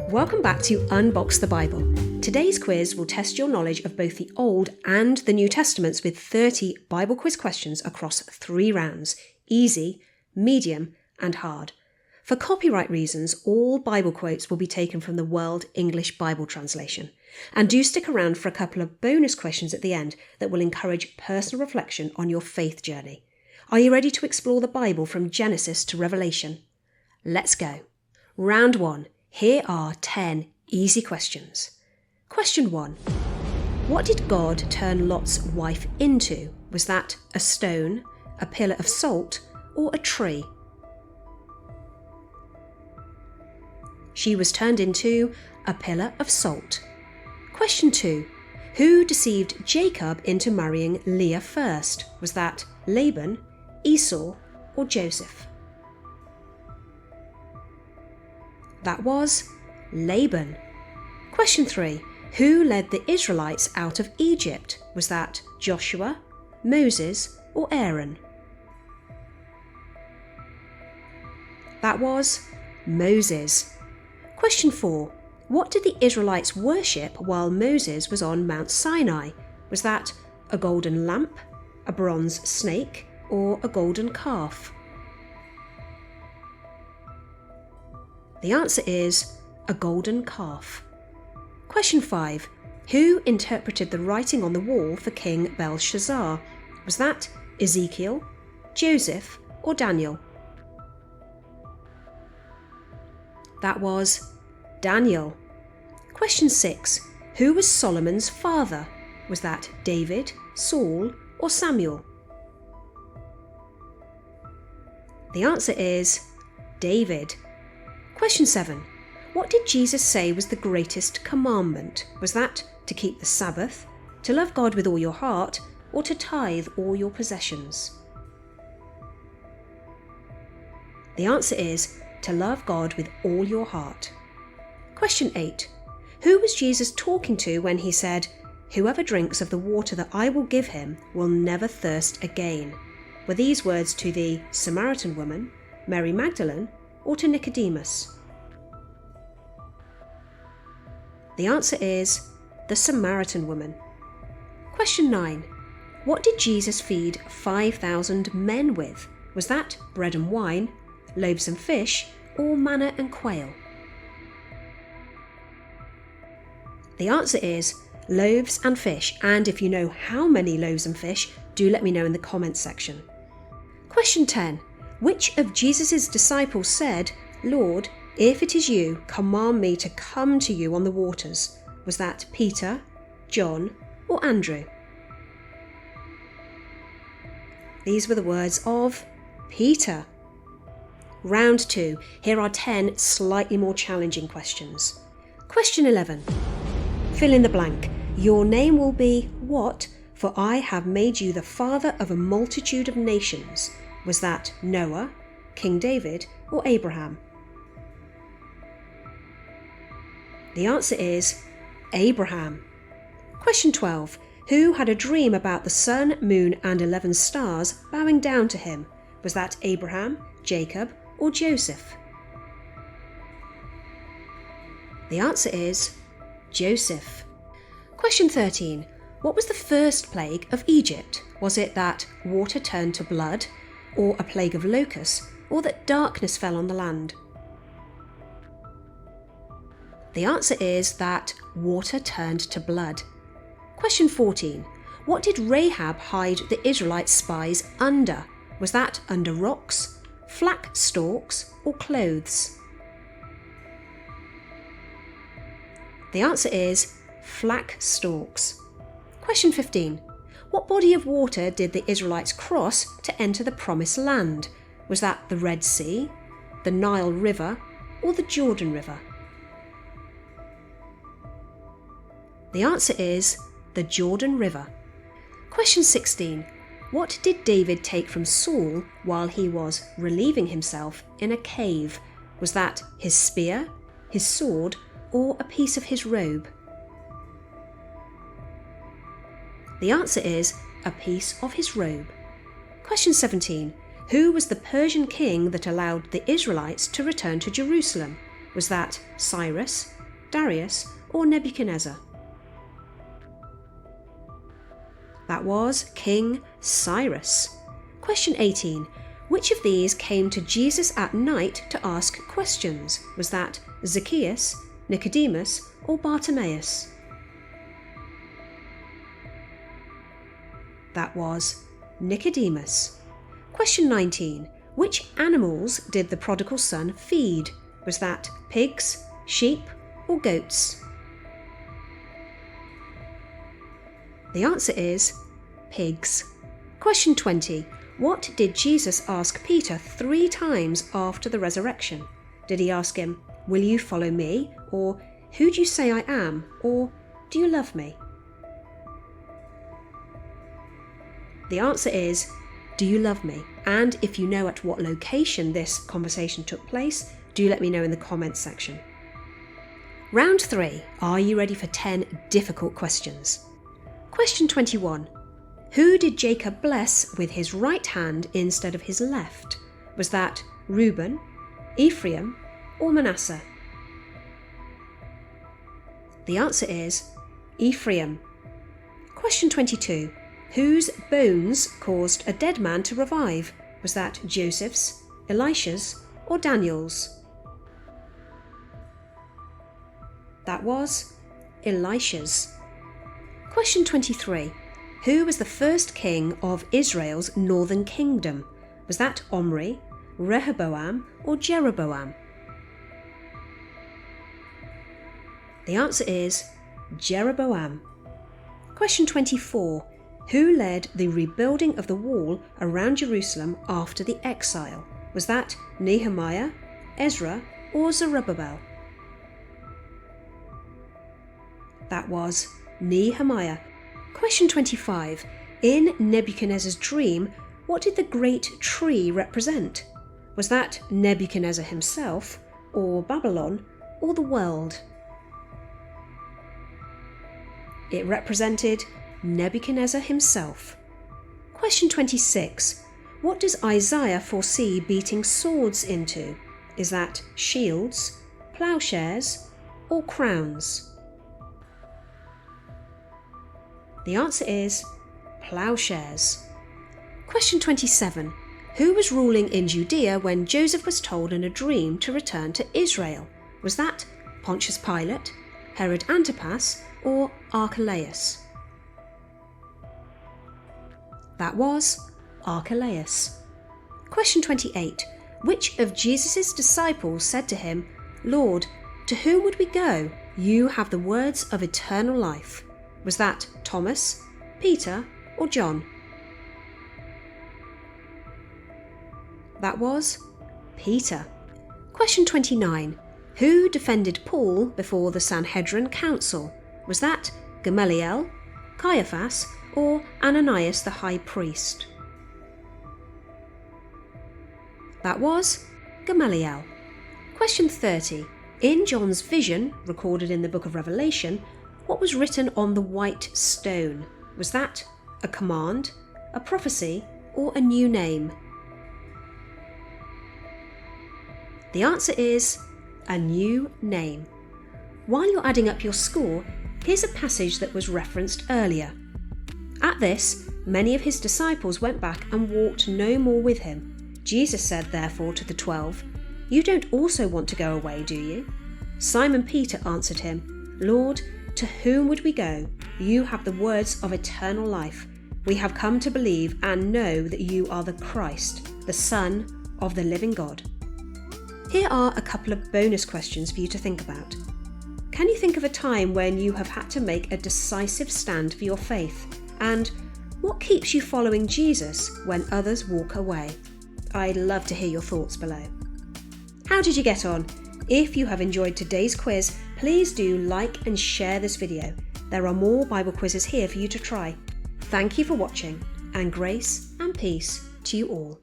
Welcome back to Unbox the Bible. Today's quiz will test your knowledge of both the Old and the New Testaments with 30 Bible quiz questions across 3 rounds: easy, medium, and hard. For copyright reasons, all Bible quotes will be taken from the World English Bible Translation. And do stick around for a couple of bonus questions at the end that will encourage personal reflection on your faith journey. Are you ready to explore the Bible from Genesis to Revelation? Let's go. Round 1. Here are 10 easy questions. Question 1. What did God turn Lot's wife into? Was that a stone, a pillar of salt, or a tree? She was turned into a pillar of salt. Question 2. Who deceived Jacob into marrying Leah first? Was that Laban, Esau, or Joseph? That was Laban. Question 3. Who led the Israelites out of Egypt? Was that Joshua, Moses, or Aaron? That was Moses. Question 4. What did the Israelites worship while Moses was on Mount Sinai? Was that a golden lamp, a bronze snake, or a golden calf? The answer is a golden calf. Question 5. Who interpreted the writing on the wall for King Belshazzar? Was that Ezekiel, Joseph, or Daniel? That was Daniel. Question 6. Who was Solomon's father? Was that David, Saul, or Samuel? The answer is David. Question 7. What did Jesus say was the greatest commandment? Was that to keep the Sabbath, to love God with all your heart, or to tithe all your possessions? The answer is to love God with all your heart. Question 8. Who was Jesus talking to when he said, "Whoever drinks of the water that I will give him will never thirst again"? Were these words to the Samaritan woman, Mary Magdalene, or to Nicodemus? The answer is the Samaritan woman. Question 9. What did Jesus feed 5,000 men with? Was that bread and wine, loaves and fish, or manna and quail? The answer is loaves and fish, and if you know how many loaves and fish, do let me know in the comments section. Question 10. Which of Jesus' disciples said, "Lord, if it is you, command me to come to you on the waters"? Was that Peter, John, or Andrew? These were the words of Peter. Round 2. Here are 10 slightly more challenging questions. Question 11. Fill in the blank. Your name will be what? For I have made you the father of a multitude of nations. Was that Noah, King David, or Abraham? The answer is Abraham. Question 12. Who had a dream about the sun, moon, and 11 stars bowing down to him? Was that Abraham, Jacob, or Joseph? The answer is Joseph. Question 13. What was the first plague of Egypt? Was it that water turned to blood, or a plague of locusts, or that darkness fell on the land? The answer is that water turned to blood. Question 14. What did Rahab hide the Israelite spies under? Was that under rocks, flax stalks, or clothes? The answer is flax stalks. Question 15. What body of water did the Israelites cross to enter the Promised Land? Was that the Red Sea, the Nile River, or the Jordan River? The answer is the Jordan River. Question 16. What did David take from Saul while he was relieving himself in a cave? Was that his spear, his sword, or a piece of his robe? The answer is a piece of his robe. Question 17. Who was the Persian king that allowed the Israelites to return to Jerusalem? Was that Cyrus, Darius, or Nebuchadnezzar? That was King Cyrus. Question 18. Which of these came to Jesus at night to ask questions? Was that Zacchaeus, Nicodemus, or Bartimaeus? That was Nicodemus. Question 19. Which animals did the prodigal son feed? Was that pigs, sheep, or goats? The answer is pigs. Question 20. What did Jesus ask Peter 3 times after the resurrection? Did he ask him, "Will you follow me?" or "Who do you say I am?" or "Do you love me?" The answer is, "Do you love me?" And if you know at what location this conversation took place, do let me know in the comments section. Round 3. Are you ready for 10 difficult questions? Question 21. Who did Jacob bless with his right hand instead of his left? Was that Reuben, Ephraim, or Manasseh? The answer is Ephraim. Question 22. Whose bones caused a dead man to revive? Was that Joseph's, Elisha's, or Daniel's? That was Elisha's. Question 23. Who was the first king of Israel's northern kingdom? Was that Omri, Rehoboam, or Jeroboam? The answer is Jeroboam. Question 24. Who led the rebuilding of the wall around Jerusalem after the exile? Was that Nehemiah, Ezra, or Zerubbabel? That was Nehemiah. Question 25. In Nebuchadnezzar's dream, what did the great tree represent? Was that Nebuchadnezzar himself, or Babylon, or the world? It represented Nebuchadnezzar himself. Question 26. What does Isaiah foresee beating swords into? Is that shields, plowshares, or crowns? The answer is plowshares. Question 27. Who was ruling in Judea when Joseph was told in a dream to return to Israel? Was that Pontius Pilate, Herod Antipas, or Archelaus? That was Archelaus. Question 28. Which of Jesus' disciples said to him, "Lord, to whom would we go? You have the words of eternal life." Was that Thomas, Peter, or John? That was Peter. Question 29. Who defended Paul before the Sanhedrin Council? Was that Gamaliel, Caiaphas, or Ananias the high priest? That was Gamaliel. Question 30. In John's vision, recorded in the book of Revelation, what was written on the white stone? Was that a command, a prophecy, or a new name? The answer is a new name. While you're adding up your score, here's a passage that was referenced earlier. At this, many of his disciples went back and walked no more with him. Jesus said therefore to the 12, "You don't also want to go away, do you?" Simon Peter answered him, "Lord, to whom would we go? You have the words of eternal life. We have come to believe and know that you are the Christ, the Son of the living God." Here are a couple of bonus questions for you to think about. Can you think of a time when you have had to make a decisive stand for your faith? And what keeps you following Jesus when others walk away? I'd love to hear your thoughts below. How did you get on? If you have enjoyed today's quiz, please do like and share this video. There are more Bible quizzes here for you to try. Thank you for watching, and grace and peace to you all.